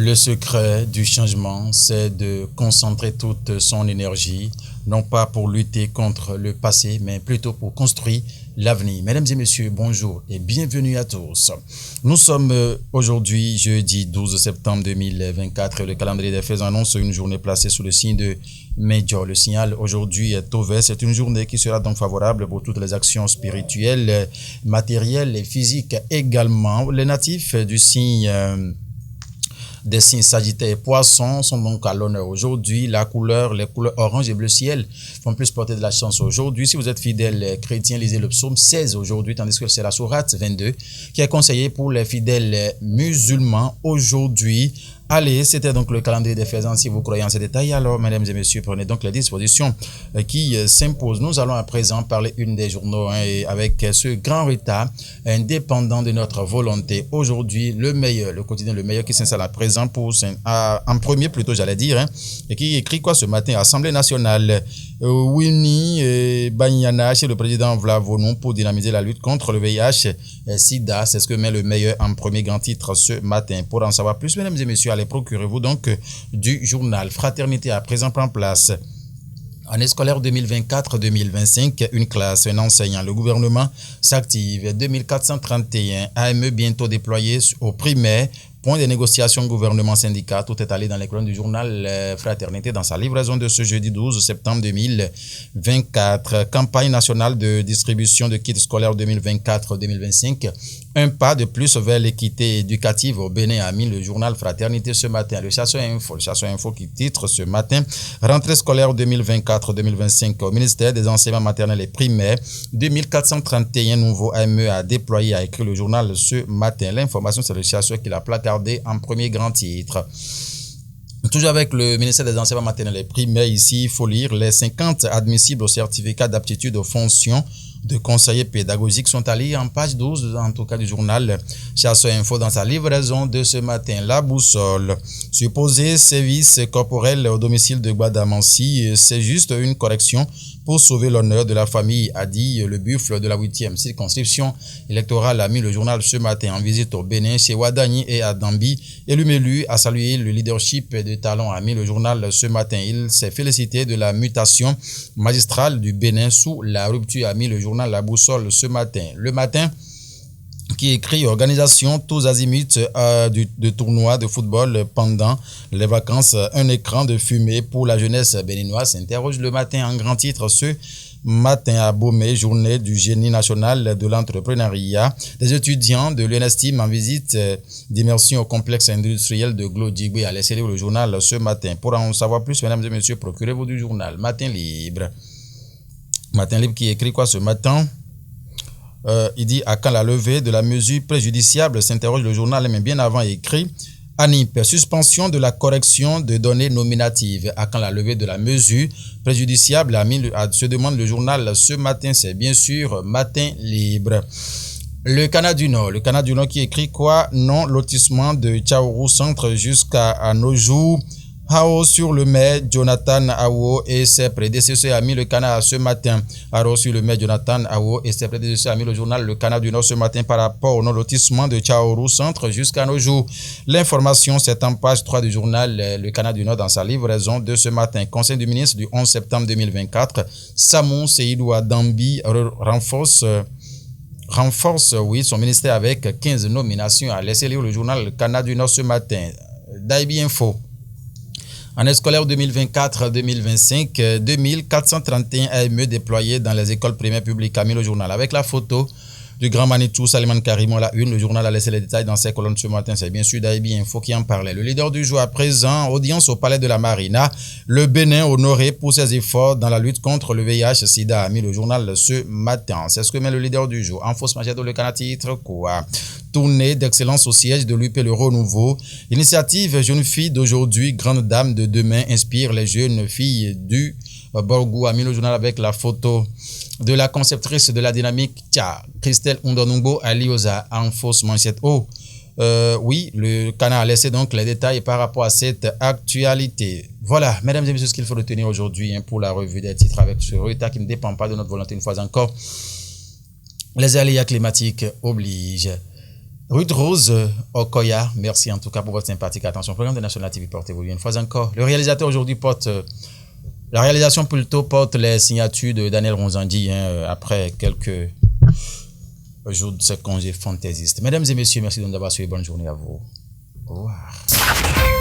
Le secret du changement, c'est de concentrer toute son énergie, non pas pour lutter contre le passé, mais plutôt pour construire l'avenir. Mesdames et messieurs, bonjour et bienvenue à tous. Nous sommes aujourd'hui jeudi 12 septembre 2024 et le calendrier des faits annonce une journée placée sous le signe de Major. Le signal aujourd'hui est au vert. C'est une journée qui sera donc favorable pour toutes les actions spirituelles, matérielles et physiques également. Les natifs du signe des signes Sagittaire et Poissons sont donc à l'honneur aujourd'hui. Les couleurs orange et bleu ciel font plus porter de la chance aujourd'hui. Si vous êtes fidèle chrétien, lisez le psaume 16 aujourd'hui, tandis que c'est la sourate 22 qui est conseillée pour les fidèles musulmans aujourd'hui. Allez, c'était donc le calendrier des faisans. Si vous croyez en ces détails, alors, mesdames et messieurs, prenez donc les dispositions qui s'imposent. Nous allons à présent parler une des journaux et avec ce grand retard, indépendant de notre volonté. Aujourd'hui, le meilleur, le quotidien le meilleur qui s'installe à présent en premier plutôt, j'allais dire, et qui écrit quoi ce matin? Assemblée nationale. Winnie Banyana chez le président Vlavonou pour dynamiser la lutte contre le VIH-Sida. C'est ce que met le meilleur en premier grand titre ce matin. Pour en savoir plus, mesdames et messieurs, allez procurez-vous donc du journal. Fraternité à présent prend place. Année scolaire 2024-2025, une classe, un enseignant. Le gouvernement s'active. 2431 AME bientôt déployés au primaire. Point de négociation gouvernement-syndicat, tout est allé dans les colonnes du journal Fraternité dans sa livraison de ce jeudi 12 septembre 2024. Campagne nationale de distribution de kits scolaires 2024-2025. Un pas de plus vers l'équité éducative au Bénin a mis le journal Fraternité ce matin. Le Chasseur Info qui titre ce matin rentrée scolaire 2024-2025 au ministère des enseignements maternels et primaires. 2431 nouveaux AME à déployer, a écrit le journal ce matin. L'information, c'est le Chasseur qui l'a placardé en premier grand titre. Toujours avec le ministère des enseignements maternels et primaires, ici, il faut lire les 50 admissibles au certificat d'aptitude aux fonctions de conseillers pédagogiques sont allés en page 12, en tout cas du journal Chasseur Info dans sa livraison de ce matin. La boussole. Supposé service corporel au domicile de Gbadamansi, c'est juste une correction pour sauver l'honneur de la famille, a dit le buffle de la 8e circonscription électorale, a mis le journal ce matin en visite au Bénin chez Wadani et à Dambi. Élu a salué le leadership de talent, a mis le journal ce matin. Il s'est félicité de la mutation magistrale du Bénin sous la rupture, a mis le journal La Boussole ce matin. Le matin qui écrit organisation tous azimuts de tournois de football pendant les vacances. Un écran de fumée pour la jeunesse béninoise s'interroge le matin en grand titre ce matin à Bomé, journée du génie national de l'entrepreneuriat. Des étudiants de l'UNESTIM en visite d'immersion au complexe industriel de Glodjibé a laissé lire le journal ce matin. Pour en savoir plus, mesdames et messieurs, procurez-vous du journal Matin Libre. Matin Libre qui écrit quoi ce matin? Il dit à quand la levée de la mesure préjudiciable, s'interroge le journal, mais bien avant écrit ANIP, suspension de la correction de données nominatives. À quand la levée de la mesure préjudiciable, se demande le journal ce matin, c'est bien sûr Matin Libre. Le Canada du Nord qui écrit quoi? Non, lotissement de Tchaourou Centre jusqu'à nos jours. Hao sur le maire Jonathan Awo et ses prédécesseurs, a mis le Canada ce matin. Hao sur le maire Jonathan Awo et ses prédécesseurs, a mis le journal Le Canada du Nord ce matin par rapport au non-lotissement de Tchaourou Centre jusqu'à nos jours. L'information, c'est en page 3 du journal Le Canada du Nord dans sa livraison de ce matin. Conseil du ministre du 11 septembre 2024, Samou Seydou Adambi renforce son ministère avec 15 nominations, a laissé lire le journal Le Canada du Nord ce matin. Daibi Info. Année scolaire 2024-2025, 2431 AME déployés dans les écoles primaires publiques, a mis le journal avec la photo du grand Manitou Saliman Karimon, la une. Le journal a laissé les détails dans ses colonnes ce matin. C'est bien sûr Daibi Info qui en parlait. Le leader du jour à présent, audience au palais de la Marina. Le Bénin honoré pour ses efforts dans la lutte contre le VIH-Sida, a mis le journal ce matin. C'est ce que met le leader du jour. En fausse magie de le Canada titre quoi? Tournée d'excellence au siège de l'UP Le Renouveau. Initiative jeune fille d'aujourd'hui, grande dame de demain, inspire les jeunes filles du Borgou, a mis le journal avec la photo de la conceptrice de la dynamique Christelle Undonungbo Alioza en fausse manchette. Oui, le Canada a laissé donc les détails par rapport à cette actualité. Voilà, mesdames et messieurs, ce qu'il faut retenir aujourd'hui pour la revue des titres avec ce retard qui ne dépend pas de notre volonté une fois encore. Les aléas climatiques obligent. Ruth Rose Okoya, merci en tout cas pour votre sympathique attention. Programme de National TV, portez-vous bien. Une fois encore, le réalisateur aujourd'hui porte... la réalisation plutôt porte les signatures de Daniel Ronzandi après quelques jours de ce congé fantaisiste. Mesdames et messieurs, merci de nous avoir suivis. Bonne journée à vous. Au revoir.